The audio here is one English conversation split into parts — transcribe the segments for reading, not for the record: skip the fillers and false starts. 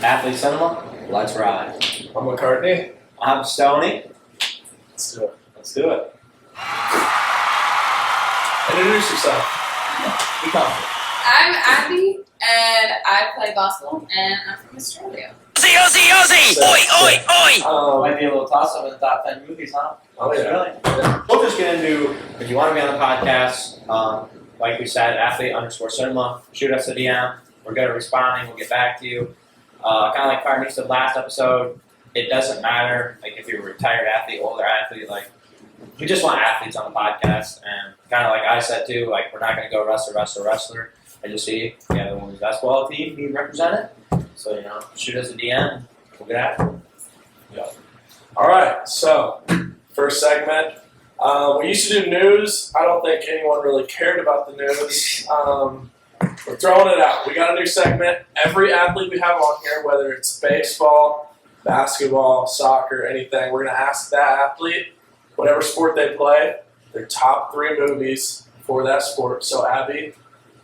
Athlete Cinema, let's ride. I'm McCartney. I'm Stoney. Let's do it. Let's do it. Introduce yourself. Be confident. I'm Abbey, and I play basketball, and I'm from Australia. Ozzy! Oi! Might be a little toss-up in the top 10 movies, huh? Oh, yeah. Really? We'll just get into, if you want to be on the podcast, like we said, athlete_cinema, shoot us a DM. We're good at responding. We'll get back to you. Kind of like Carney said last episode, it doesn't matter like if you're a retired athlete, older athlete, like we just want athletes on the podcast. And kind of like I said too, like we're not going to go wrestler. I just see we have the women's basketball team being represented. So, shoot us a DM. We'll get at it. Yeah. All right. So, first segment. We used to do news. I don't think anyone really cared about the news. We're throwing it out. We got a new segment. Every athlete we have on here, whether it's baseball, basketball, soccer, anything, we're going to ask that athlete, whatever sport they play, their top 3 movies for that sport. So, Abby,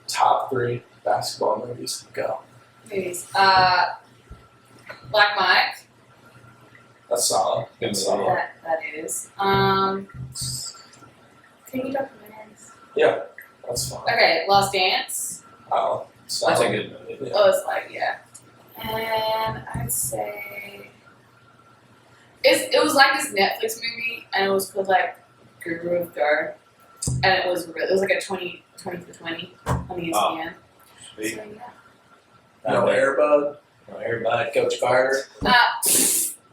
top 3 basketball movies. Go. Movies. Black Mike. That's solid. Good That's movie. solid. That is. Can you documentaries? Yeah, that's fine. Okay, Lost Dance. Oh, solid. That's a good movie. Yeah. Oh, it's like, yeah. And I'd say it was like this Netflix movie, and it was called like Guru of Gar, and it was like a 20 for 20 on ESPN. Sweet. So, yeah. No Airbud. Everybody, Coach Carter.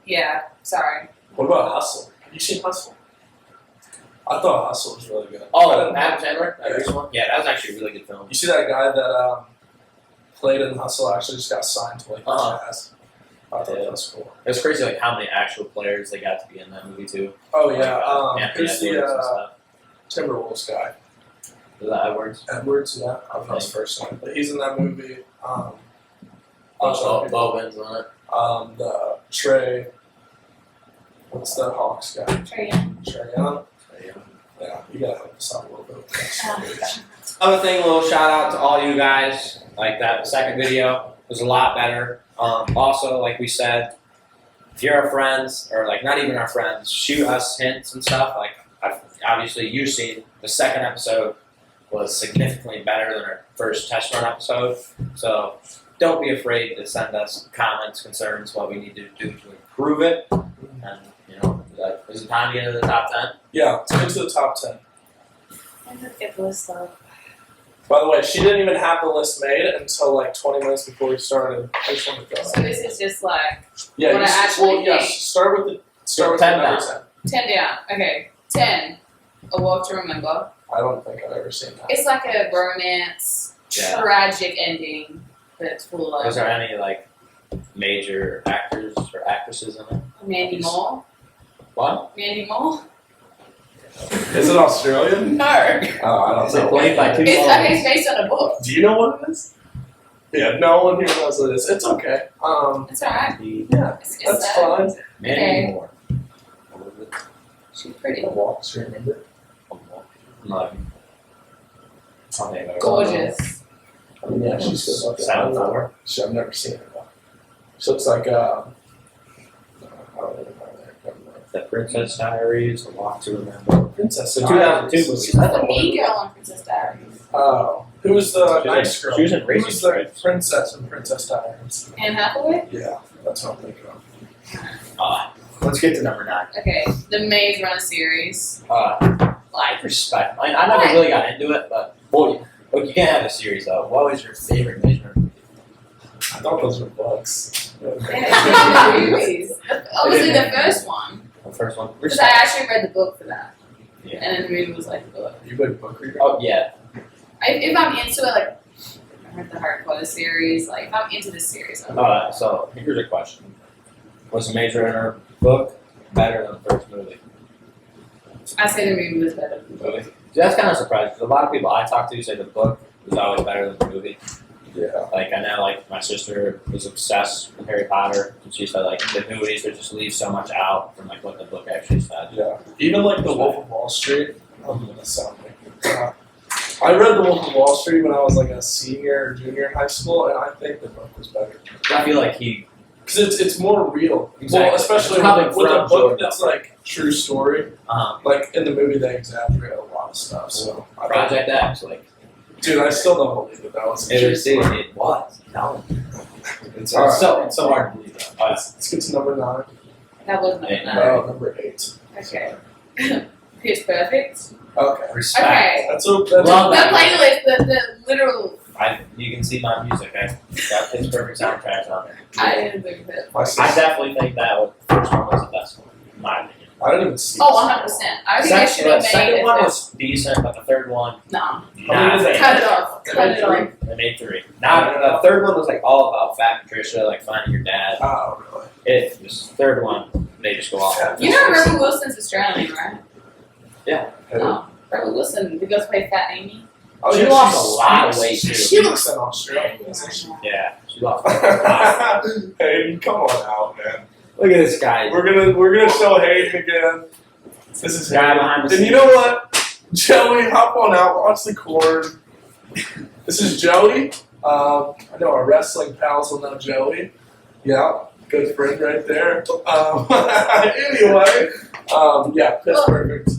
Yeah, sorry. What about Hustle? Have you seen Hustle? I thought Hustle was really good. Oh, Adam Sandler? That recent one? Yeah, that was actually a really good film. You see that guy that played in Hustle actually just got signed to like the Jazz. I thought that was cool. It was crazy like how many actual players they got to be in that movie too. Oh yeah, Anthony who's Edwards and the stuff. Timberwolves guy? Was that Edwards? Edwards, yeah. I don't know his first name, but he's in that movie. Bowman's on it. The Trey. What's that Hawks guy? Trey Young. Trey Young. Yeah, you gotta help us out a little bit with that. Other thing, a little shout out to all you guys. Like that second video was a lot better. Also, like we said, if you're our friends or like not even our friends, shoot us hints and stuff. Like obviously you've seen the second episode was significantly better than our first test run episode. So don't be afraid to send us comments, concerns, what we need to do to improve it. And is it time to get into the top 10? Yeah, let's get to the top 10. And look at this stuff. By the way, she didn't even have the list made until like 20 minutes before we started. I just wanted to go. So this is just like Yeah, what I actually think. start with the number 10. 10 down. Okay, 10. A Walk to Remember. I don't think I've ever seen that. It's like a romance, tragic ending, but it's full of Was there any like major actors or actresses in it? Mandy Moore. What? Mandy Moore? Is it Australian? No. Oh, I don't Is it know. played by two It's based on a book. Do you know what it is? Yeah, no one here knows what it is. It's okay. It's alright. Yeah, It's that's fine. Mandy Okay. Moore. She's pretty. Walks, remember? No. Gorgeous. I mean, yeah, she's good looking. 7'4". I've never seen her though. She looks like I don't even know that. The Princess Diaries, The Walk to Remember. Princess The Diaries. 2002 movies. She was the mean girl on Princess Diaries. Oh, who was the She was nice in- girl? she was in Who Racing was the Stripes. princess in Princess Diaries? Anne Hathaway? Yeah, that's what I'm thinking of. Let's get to number 9. Okay. The Maze Runner series. I respect. I never really got into it, but you can't have a series though. What was your favorite Maze Runner movie? I thought those were bugs. Yeah, movies. Obviously the first one. The first one. Because I actually read the book for that. Yeah. And then the movie was like the book. You a book reader? Oh yeah. If I'm into it, like, I read the Harry Potter series, like, if I'm into this series, I'll Alright, so here's a question. Was the Maze Runner book better than the first movie? I say the movie was better than the book. See, that's kind of surprising because a lot of people I talk to say the book was always better than the movie. Yeah. Like I know, like my sister was obsessed with Harry Potter, and she said like the movies would just leave so much out from like what the book actually said. Yeah. Even like The Wolf of Wall Street. I'm gonna sound like I read The Wolf of Wall Street when I was like a senior or junior in high school, and I think the book was better. I feel like he Because it's more real. Exactly. Well, especially It's coming with a from book Jordan that's like true story. Uh-huh. Like in the movie, they exaggerate a lot of stuff. So I don't- Project X, like dude, I still don't believe that was a it true was. story. It was. No. It's All right. so hard to believe that. Let's get to number 9. That was number Yeah. 9. Oh, number 8. Okay. Pitch Perfect. Okay. Respect. Okay. That's Love The that. playlist, the literal. You can see my music. I got Pitch Perfect soundtracks on there. I didn't think that. My I sister. definitely think that first one was the best one, in my opinion. I didn't even see. Oh, 100%. I think they should The have made second it. one was decent, but the third one, No. How many did they Cut it off. Cut it off. they made 3. Now the third one was like all about Fat Patricia, like finding your dad. Oh, really? It was third one. They just go off. Yeah. You know Rebel Wilson's Australian, right? Who? No. Rebel Wilson, who goes to play Fat Amy. Oh, She yeah, lost she's- a lot of weight, She too. speaks in Australian, doesn't she? Yeah, she lost. a lot. Hayden, come on out, man. Look at this guy. We're gonna show Hayden again. This is Guy Hayden. behind the And you know what? Joey, hop on out, watch the cord. This is Joey. I know our wrestling pals will know Joey. Yeah, good friend right there. Anyway, yeah, Pitch Perfect.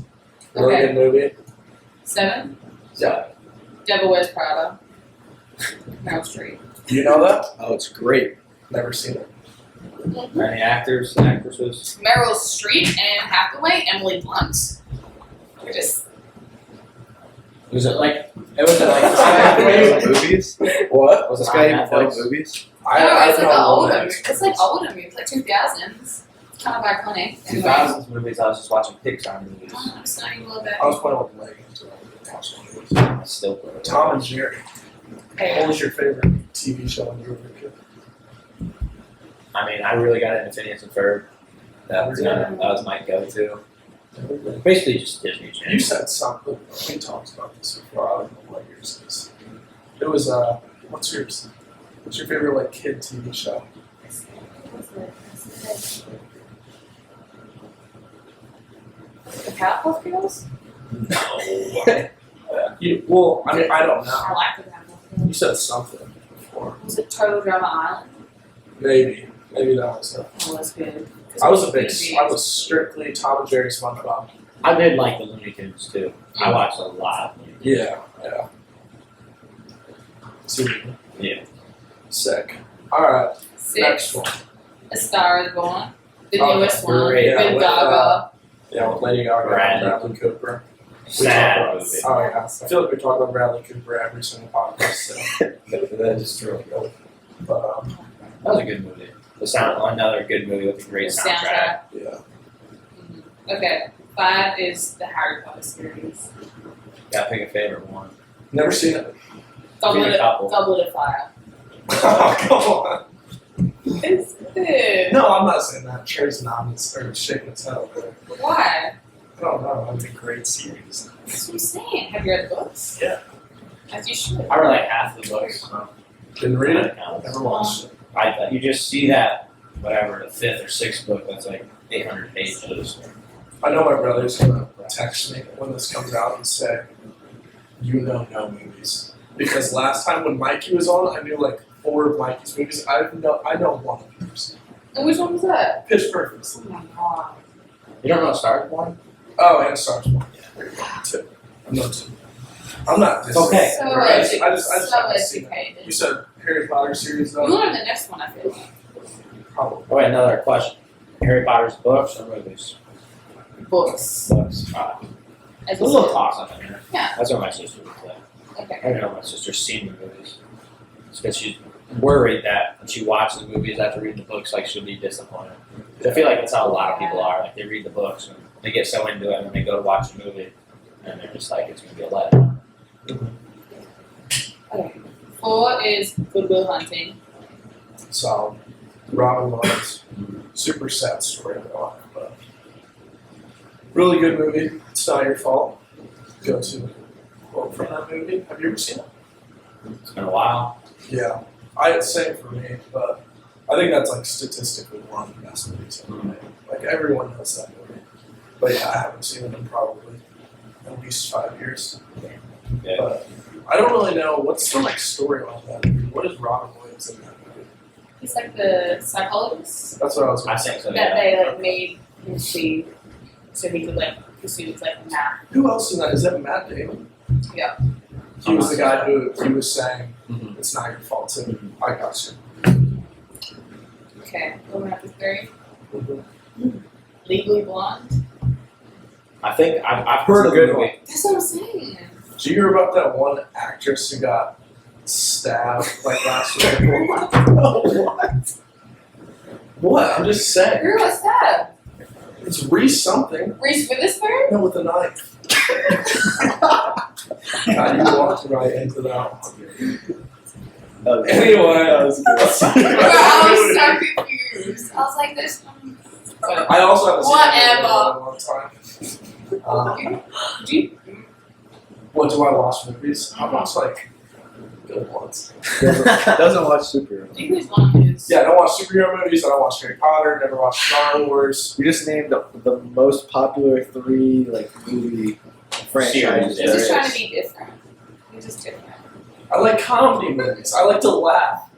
Really Okay. good movie. 7. Yeah. Devil Wears Prada. Meryl Streep. Do you know that? Oh, it's great. Never seen it. Any actors, actresses? Meryl Streep and Hathaway, Emily Blunt. We're just. Was it like? It was like. This guy even like movies? What? Was This it guy on even like Netflix? movies? No, it's like know an older what movie. It's like older movie. It's like 2000s. It's kind of iconic. Anyway. 2000s movies. I was just watching Pixar movies. Oh, I'm starting a little bit. I was playing with Legos. I still play. Tom and Jerry. What Okay. was your favorite TV show when you were a kid? I mean, I really got into Phineas and Ferb. That was my go-to. Basically, just Disney You Channel. said something. We talked about this before. I don't know what yours is. It was what's yours? What's your favorite like kid TV show? The Powerpuff Girls? No. Well, I mean, I don't know. I like the Powerpuff You Girls. said something before. Was it Total Drama Island? Maybe that was it. Oh, that's good. I was strictly Tom and Jerry SpongeBob. I did like the Looney Tunes too. I watched a lot. Of Looney Tunes. Yeah. See, Yeah. sick. All right, next 6. one. A Star is Born. The Oh, newest one. great. Yeah, With with, Gaga. Yeah, with Lady Gaga and Bradley. Bradley Cooper. Sad movie. Oh yeah, I feel like we talk about Bradley Cooper every single podcast. So. That is really good. But That was a good movie. Another good movie with a great The soundtrack. yeah, Okay. 5 is the Harry Potter series. Gotta pick a favorite one. never seen it. Goblet a couple. of Fire. Oh, come on. It's good. No, I'm not saying that. Trey's nodding or shaking his head. But Why? I don't know. It's a great series. That's what I'm saying. Have you read the books? Yeah. As you should. I read like half the books. Didn't read it. Counts. Never watched it. You just see that, whatever, the 5th or 6th book that's like 800 pages. I know my brother's gonna text me when this comes out and say, "You know no movies," because last time when Mikey was on, I knew like 4 of Mikey's movies. I know one of yours. And which one was that? Pitch Perfect. Oh my god. You don't know Star is Born? Oh, and Star Wars. Yeah, there you go. 2. I know 2. I'm not. It's okay. So I just haven't seen it. educated. You said Harry Potter series You though. learned the next one, I feel like. Probably. Oh, wait, another question. Harry Potter's books or movies? Books. Books. As A you little said. toss on there. Yeah. That's what my sister would say. Okay. I don't know my sister's seen the movies. It's because she's worried that when she watches the movies after reading the books, like she'll be disappointed. So I feel like that's how a lot of people are. Like they read the books and they get so into it and then they go to watch the movie and they're just like, it's going to be a letdown. Okay. 4 is Good Will Hunting. So, Robin Williams. Super sad story though, but really good movie. It's Not Your Fault. Go to quote from that movie. Have you ever seen it? It's been a while. Yeah, I'd say for me, but I think that's like statistically one of the best movies ever made. Like everyone knows that movie. But yeah, I haven't seen it in probably at least 5 years. Yeah. But I don't really know what's the like story on that movie. What is Robin Williams in that movie? He's like the psychologist That's what I was I going to say. think so. that Yeah. they like made him see, so he could like pursue like math. Who else is that? Is that Matt Damon? Yeah. He was the guy who he was saying Mhm. it's not your fault too. I got you. Okay. What happened, Barry? Legally Blonde. I think I've heard of the movie. That's what I'm saying. Did you hear about that one actress who got stabbed like last week? What? What? I'm just saying. Who was that? It's Reese something. Reese Witherspoon? No, with a knife. God, you walked right into that one. Anyway, Bro, I was so confused. I was like, there's some. I also haven't seen that movie in a Whatever. long time. Do you? What do I watch movies? I watch like good ones. Doesn't watch superheroes. Do you guys want his? Yeah, I don't watch superhero movies. I don't watch Harry Potter. Never watched Star Wars. We just named the most popular 3 like movie franchises. He's just there trying is. to be different. He's just different. I like comedy movies. I like to laugh.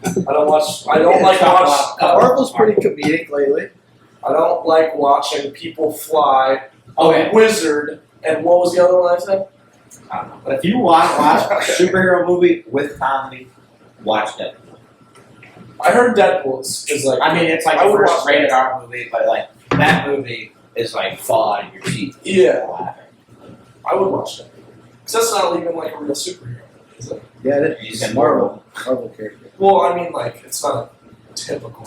I don't like watch. Marvel's pretty comedic lately. I don't like watching people fly. Okay. A wizard. And what was the other one I said? I don't know. But if you want to watch a superhero movie with comedy, watch Deadpool. I heard Deadpool is like. I mean, it's like I the would first watch rated R movie, but like that movie is like fall out of your seat. Yeah. Laughing. I would watch that. Because that's not even like a real superhero, is it? Yeah, He's it's in Marvel character. Well, I mean, like, it's not typical.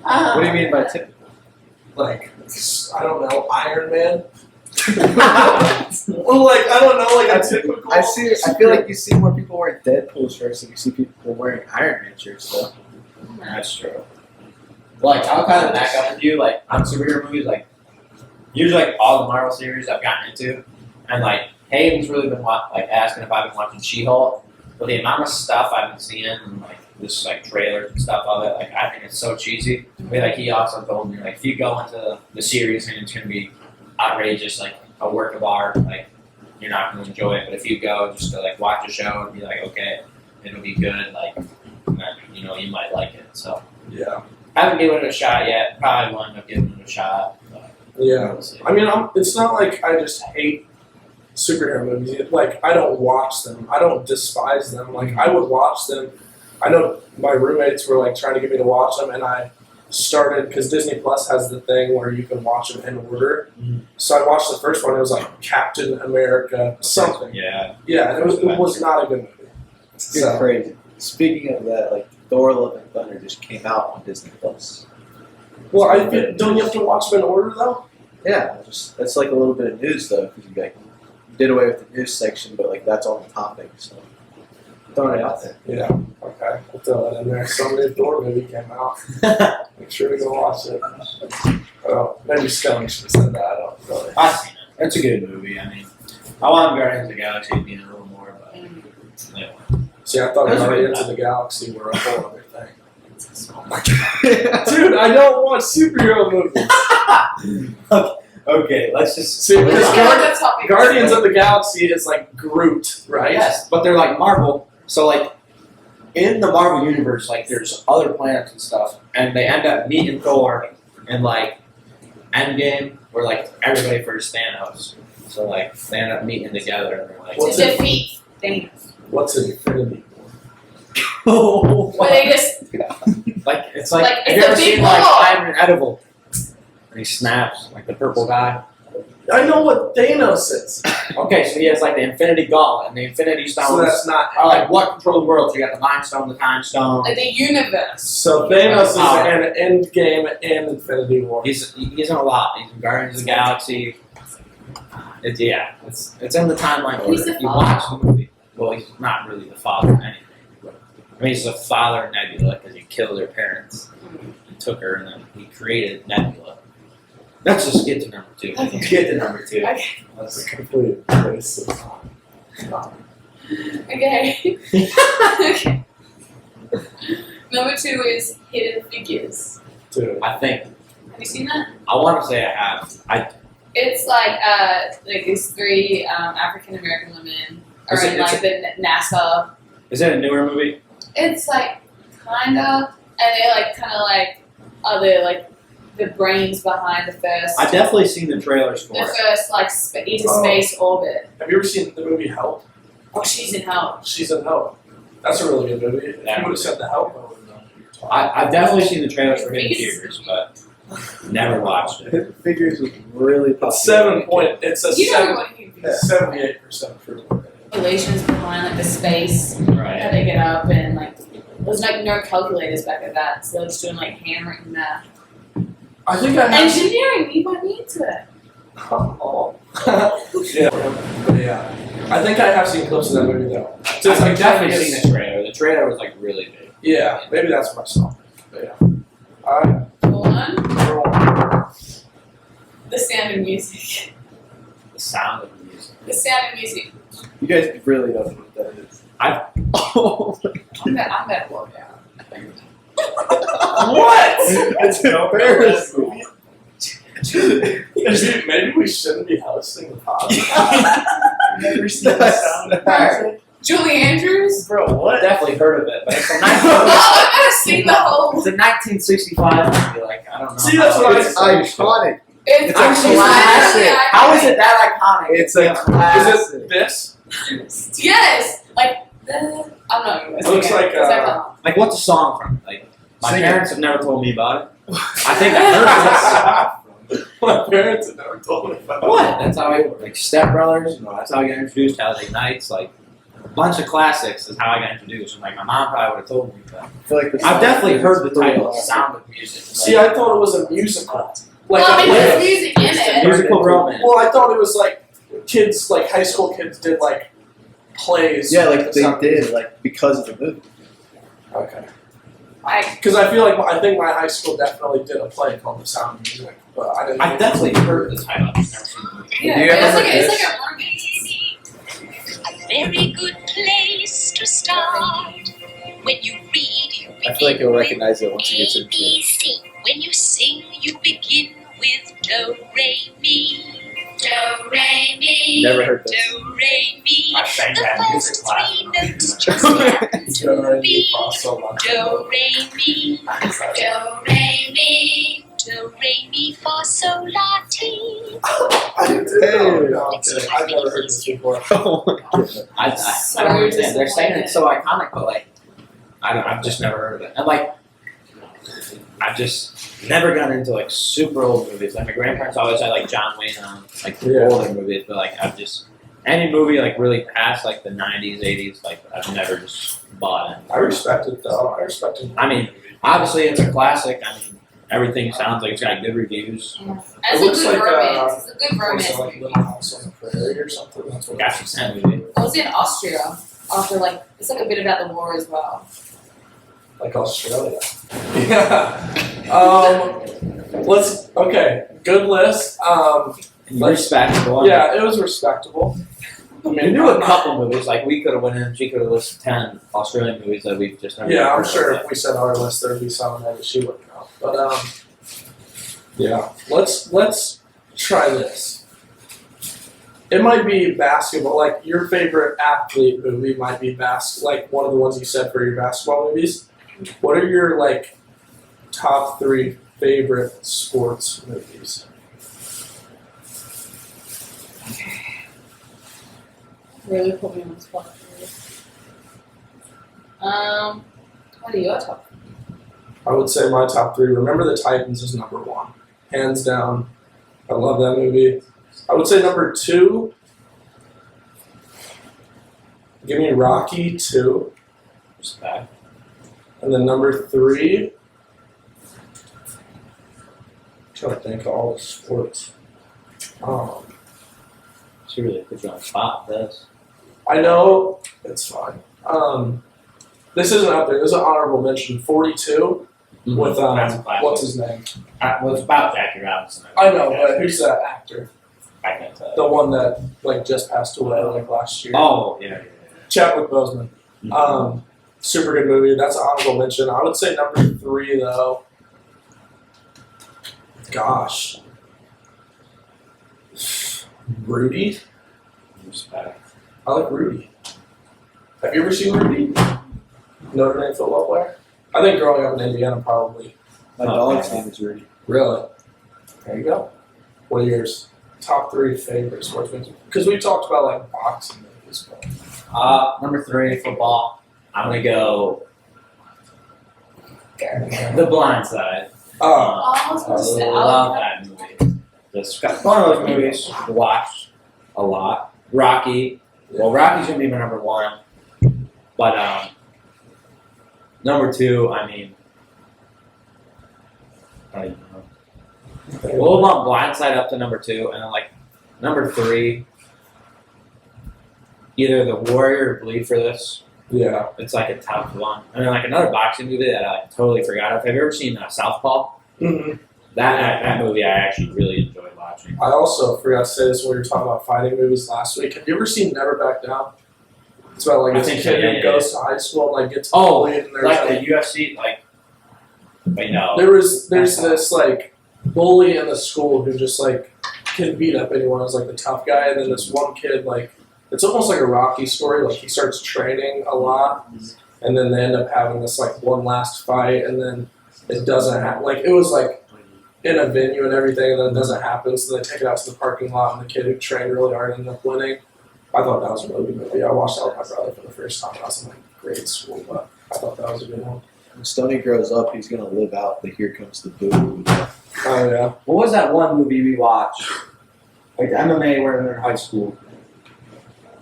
What do you mean by typical? Like, I don't know, Iron Man? Well, like, I don't know, like a typical. I feel like you see more people wearing Deadpool shirts than you see people wearing Iron Man shirts. So That's true. Like, I'll kind of back up with you, like, on superhero movies, like, usually, like, all the Marvel series I've gotten into, and, like, Hayden's really been, asking if I've been watching She-Hulk, but the amount of stuff I've been seeing, and, like, just, like, trailers and stuff of it, like, I think it's so cheesy. But, like, he also told me, like, if you go into the series and it's going to be outrageous, like, a work of art, like, you're not going to enjoy it, but if you go just to, like, watch a show and be like, okay, it'll be good, like, then, you know, you might like it, so. Yeah. Haven't given it a shot yet. Probably will end up giving it a shot. But Yeah. we'll see. I mean, it's not like I just hate superhero movies. Like, I don't watch them. I don't despise them. Like, I would watch them. I know my roommates were, like, trying to get me to watch them, and I started, because Disney Plus has the thing where you can watch them in order. Mhm. So I watched the first one. It was, like, Captain America something. Yeah. Yeah, and it was not a good movie. it's So, crazy. Speaking of that, like Thor: Love and Thunder just came out on Disney Plus. well, don't you have to watch them in order, though? Yeah, that's like a little bit of news though, because you did away with the news section, but like that's on the topic, so throwing it out there. Yeah. Okay. We'll throw that in there. Some new Thor movie came out. Make sure to go watch it. Oh, maybe Skelly should have said that. I don't really. I've seen it. It's a good movie. I mean, I want Guardians of the Galaxy being a little more, but anyway. See, I thought That's Guardians right. of the Galaxy were a whole other thing. Dude, I don't watch superhero movies. Okay, let's just See, because I know that's topic. Guardians of the Galaxy is like Groot, right? Yes, but they're like Marvel. So like in the Marvel universe, like there's other planets and stuff, and they end up meeting Thor in like Endgame, where like everybody first Thanos. So like they end up meeting together, and they're like, What's to it? defeat Thanos. What's an Infinity? Where they just like it's like, Like, have it's you a ever big seen like ball. Iron Edible? And he snaps like the purple guy. I know what Thanos is. Okay, so he has like the Infinity Gauntlet and the Infinity So Stones that's not. are like what control the world? So you got the Mind Stone, the Time Stone. like the universe. So Thanos is Oh. an Endgame and Infinity War. He's in a lot. He's in Guardians of the Galaxy. It's in the timeline He's order. the You father. watch the movie. Well, he's not really the father of anything. I mean, he's the father of Nebula because he killed her parents. He took her and then he created Nebula. Let's just get to number 2. Okay. Get to number 2. Okay. That's a complete waste of time. Okay. Okay. Number 2 is Hidden Figures. Dude. I think Have you seen that? I want to say I have. It's like these 3 African American women are Is it- in like the NASA. Is it a newer movie? It's like kinda. and they like kind of like are the brains behind the first. I've definitely seen the trailers for the it. first like into space orbit. Have you ever seen the movie Help? Oh, she's in hell. She's in Help. That's a really good movie. If Yeah. you would have said the Help, I would have known what you were talking I've definitely seen the trailers for Hidden Figures, but never watched it. Hidden Figures was really popular. It's 7 point. It's a You know what he 78% approval. Calculations behind like the space, how Right. they get up, and like there's like no calculators back at that, so they're just doing like handwritten math. I think I have. Engineering, you might need to it. Oh. Yeah. I think I have seen clips of that movie though. I've definitely seen the trailer. The trailer was like really big. Yeah, maybe that's what I saw. But yeah. Alright. One, Number 1. the sound of music. The sound of the music. The sound of music. You guys really don't know what that is. Oh. I'm gonna walk out. What? It's embarrassing. Maybe we shouldn't be hosting the podcast. I've never seen the sound of Her. Julie Andrews? Bro, I what? definitely heard of it, but it's a Oh, I'm gonna sing the whole. It's a 1965 movie. Like I don't know. See, that's what I It's said. iconic. It's a actually classic. iconic. How is it that iconic? It's a Is classic. it this? Yes! Like, I'm not even gonna It sing looks it, like, 'cause I can't. Like what's the song from? Like my Sing it. parents have never told me about it. I think I heard it. My parents have never told me about What? That's how I like Step Brothers. You know, that's how I got introduced. Talladega Nights, like a bunch of classics is how I got introduced. And like my mom probably would have told me, but I feel like this I've definitely heard the title, Pretty Sound of Music. See, I thought it was a musical. Like Well, I mean, a there's play. music in it. Musical romance. Well, I thought it was like kids, like high school kids did like plays. Yeah, like they Sound- did, like because of the movie. Okay. Like, Because I feel like I think my high school definitely did a play called The Sound of Music, but I didn't. I've definitely heard the title. I've never seen the movie. yeah, Do you it's ever like heard it's this? like a romance. A very good place to start. When you read, you begin I feel like you'll with recognize it once you get A, into B, it. C. When you sing, you begin with do, re, mi. Do, re, mi. Never heard this. Do, re, mi. I sang The that music first class. three notes just happen Do, to re, mi, be fa, sol, la, ti, do, re, mi. Do, re, mi. Do, re, mi, fa, sol, la, ti. I didn't know. No, I'm kidding. I've never heard this before. Oh my goodness. I don't understand. They're saying it's so iconic, but like, I've just never heard of it. And like, I've just never gotten into like super old movies. Like my grandparents always had like John Wayne on, like Yeah. older movies, but like I've just any movie like really past like the 90s, 80s, like I've never just bought it. I respect it though. I respect it. I mean, obviously it's a classic. I mean, everything sounds like it's got good reviews. It's It looks a good like, romance. It's a good What's romance it, like movie. Little House on the Prairie or something. That's what Got some sense movie. I was in Austria after like it's like a bit about the war as well. like Australia. Yeah. Let's. Okay. Good list. Respectable. Yeah, it was respectable. I We mean, knew a I'm not- couple movies. Like we could have went in. She could have listed 10 Australian movies that we've just never. Yeah, I'm heard of. sure if we said our list, there'd be some that she wouldn't know. But yeah. Let's try this. It might be basketball. Like your favorite athlete movie might be like one of the ones you said for your basketball movies. What are your like top 3 favorite sports movies? Really put me on the spot. What are your top? I would say my top 3. Remember the Titans is number 1, hands down. I love that movie. I would say number 2. Give me Rocky 2, Respect. and then number 3. I'm trying to think of all the sports. She really put you on the spot with this. I know it's fine. This isn't up there. This is an honorable mention. 42 with That's a classic. what's his name? Well, it's about Jackie Robinson. I know, but who's that actor? I can't tell. The one that like just passed away like last year. Oh, yeah. Chadwick Boseman. Mhm. Super good movie. That's an honorable mention. I would say number 3 though. Gosh. Rudy. Respect. I like Rudy. Have you ever seen Rudy? Notre Dame football player. I think growing up in Indiana probably. My dog's name is Rudy. Really? There you go. What are yours? Top 3 favorite sports movies? Because we talked about like boxing movies. But Number 3, football. I'm gonna go The Blind Side. oh, I was supposed to say, I love that movie. It's one of those movies to watch a lot. Rocky. Well, Rocky's gonna be my number 1, but number 2. I mean, I don't know. We'll bump Blind Side up to number 2, and then like number 3, either The Warrior or Bleed for This. yeah. It's like a tough one. And then like another boxing movie that I totally forgot of. Have you ever seen Southpaw? Mm-hmm. That movie I actually really enjoyed watching. I also forgot to say this when we were talking about fighting movies last week. Have you ever seen Never Back Down? It's about like I this think kid so, yeah, who yeah, goes to high school and like gets Oh, bullied and there's Like the UFC, like, but no. there's this like bully in the school who just like can beat up anyone as like the tough guy, and then this one kid like it's almost like a Rocky story. Like he starts training a lot, and then they end up having this like one last fight, and then it doesn't happen. Like it was like in a venue and everything, and then it doesn't happen. So they take it out to the parking lot, and the kid who trained really hard ended up winning. I thought that was a really good movie. I watched that with my brother for the first time. I was in like grade school, but I thought that was a good one. When Stoney grows up, he's gonna live out the "Here Comes the Boo." Oh yeah. What was that one movie we watched? Like MMA when we were in high school.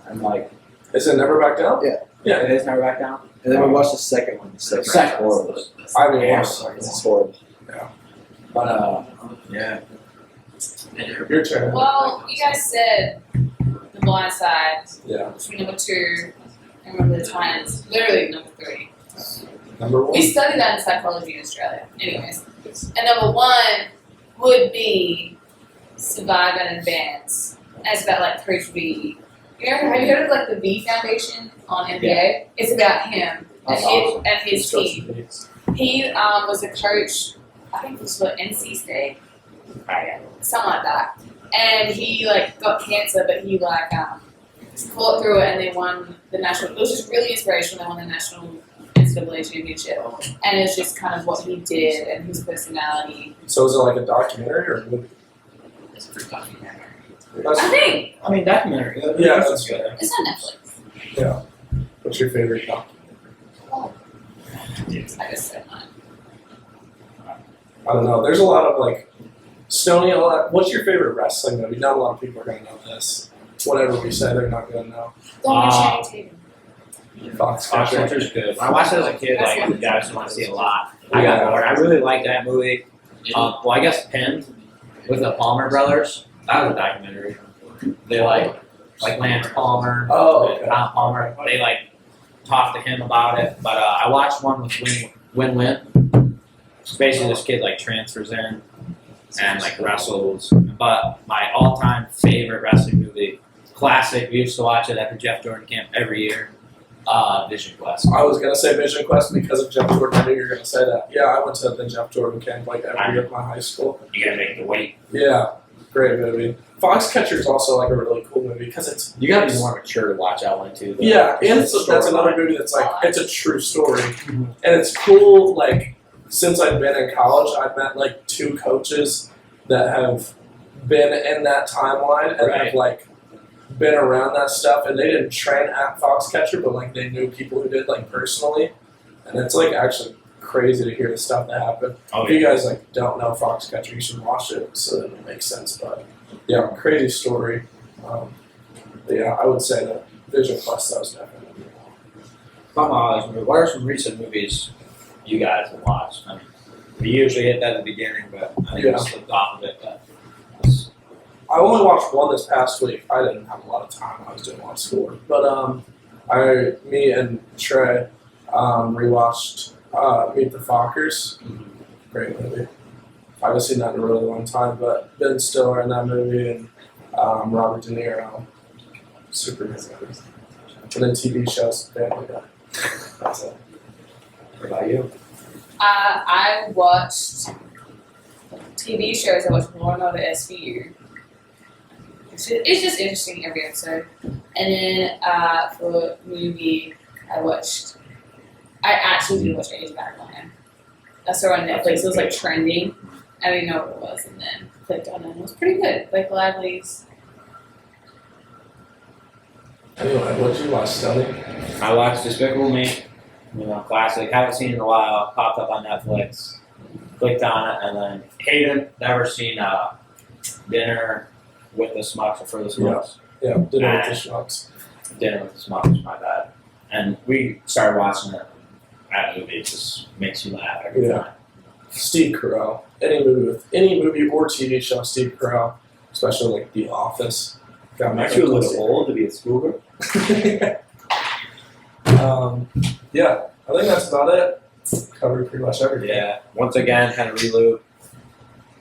And like, Is it Never Back Down? yeah, it is Never Back Down. And then we watched the second one. The second Second one's horrible. I haven't Yeah. watched it. It's horrible. But yeah. Your turn. Well, you guys said The Blind Side. Yeah. Which was number 2. I remember the times. Literally number 3. Number We 1. studied that in psychology in Australia. Anyways. And number 1 would be Survive and Advance. And it's about like Coach V. Have you heard of like the V Foundation on NBA? It's about him and his team. He was a coach, I think it was for NC State. Something like that. And he like got cancer, but he like fought through it, and they won the national. It was just really inspirational. They won the national NCAA championship, and it's just kind of what he did and his personality. So is it like a documentary or a movie? I think I mean, documentary. Yeah, that's good. it's on Netflix. Yeah. What's your favorite documentary? I just said mine. I don't know. There's a lot of like Stoney. What's your favorite wrestling movie? Not a lot of people are gonna know this. Whatever we say, they're not gonna know. Don't be Channing Tatum. Foxcatcher's good. When I watched it as a kid, like, I just want to see a lot. I got bored. I really liked that movie. Well, I guess Pinned with the Palmer brothers. That was a documentary. They like Lance Palmer, Oh, and okay. Tom Palmer. They like talked to him about it. But I watched one with Win-Win. It's basically this kid like transfers in and like wrestles. But my all-time favorite wrestling movie, classic. We used to watch it at the Jeff Jordan camp every year. Vision Quest. I was gonna say Vision Quest because of Jeff Jordan. I knew you were gonna say that. Yeah, I went to the Jeff Jordan camp like every year at my high school. You gotta make the weight. Yeah, great movie. Foxcatcher is also like a really cool movie because it's You gotta be more mature to watch that one too. Though. yeah, and It's a that's another storyline. movie that's like it's a true story, and it's cool. Like since I've been in college, I've met like 2 coaches that have been in that timeline and Right. have like been around that stuff, and they didn't train at Foxcatcher, but like they knew people who did like personally, and it's like actually crazy to hear the stuff that happened. Oh, If you guys like don't know Foxcatcher, you should watch it so that it makes sense. But yeah, crazy story. But yeah, I would say that Vision Quest that was definitely. Come on, what are some recent movies you guys have watched? I mean, we usually hit that at the beginning, but I think Yeah. we slipped off of it. But I only watched one this past week. I didn't have a lot of time. I was doing a lot of schoolwork. But me and Trey rewatched Meet the Fockers. Great movie. I haven't seen that in a really long time, but Ben Stiller in that movie and Robert De Niro. Super good movie. And then TV shows, Family Guy. That's it. what about you? I watched TV shows. I watched Law and Order SVU. It's just interesting every episode. And then for movie, I watched I actually do watch Age of Adeline. I saw it on Netflix. It was like trending. I didn't know what it was, and then clicked on it. It was pretty good. Like Lively's. Anyway, what did you watch, Stoney? I watched Despicable Me, classic. Haven't seen it in a while. Popped up on Netflix. Clicked on it, and then Hayden. Never seen Dinner with the Smucks or For the Smokes. Yeah, Dinner with the Schmucks. Dinner with the Smucks, my bad. And we started watching it at movie. It just makes you laugh every time. Steve Carell. Any movie or TV show, Steve Carell, especially like The Office. Got I'm me actually a little hooked. old to be a schoolgirl. Yeah, I think that's about it. Covered pretty much everything. Yeah. Once again, kind of reloop.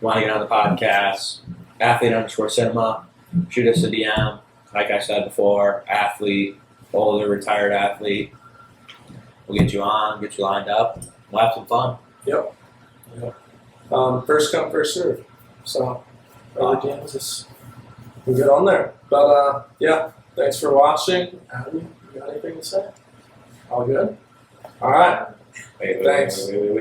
Want to get on the podcast? Athlete_cinema. Shoot us a DM. Like I said before, athlete, older, retired athlete. We'll get you on, get you lined up. We'll have some fun. First come, first serve. So, DMs us. We'll get on there. But yeah, thanks for watching. Abby, you got anything to say? All good? All right. Wait, Thanks. wait.